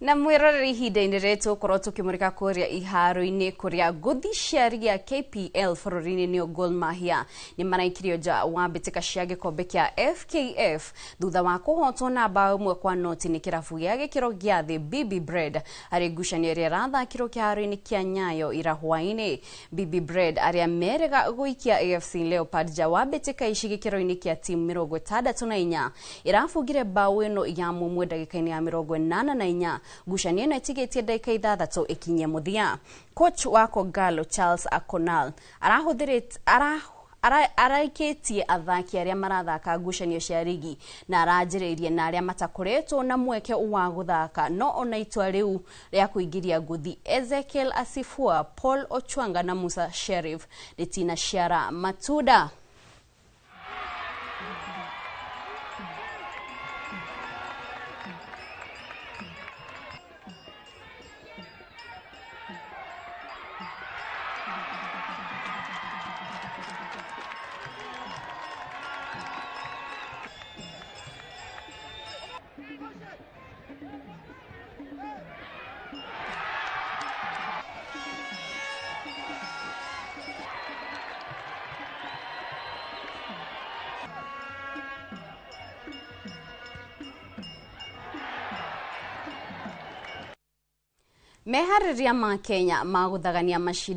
Na mwiroreri ihinda-inĩ rĩtũ korwo tukimurika kuria iharo-inĩ kuria ngũthi cia rigi ya KPL bũrũri-inĩ nĩo Gor Mahia nĩ maraikirio nja wa mbĩtĩka cia gĩkombe kĩa FKF thutha wa kũhotwo na bao 1-0 nĩ kĩrabu gĩa gĩkĩro gĩa thĩ BB Bread harĩ ngucanio ĩrĩa ĩrathakirwo kĩharo-inĩ kĩa Nyayo ira hwaĩ-inĩ. BB Bread arĩa merega gũikia AFC Leopards nja wa mbĩtĩka ici gĩkĩro-inĩ kĩa timu 64 irabungire bao ĩno ya mũmwe ndagĩka-inĩ ya 84 ngucanio ĩno ĩtigĩtie ndagĩka 6 ikinye muthia. Coach wa Kogalo Charles Akonal araikĩtie athaki arĩa marathaka ngucanio cia rigi na aranjĩrĩirie na arĩa matakoretwo na mweke wa gũthaka no ona itua rĩu rĩa kũingĩria ngũthi Ezekiel Asifua, Paul Ochwanga na Musa Sheriff rĩtina ciara matunda. Meharĩrĩria ma Kenya ma gũthagania mashidano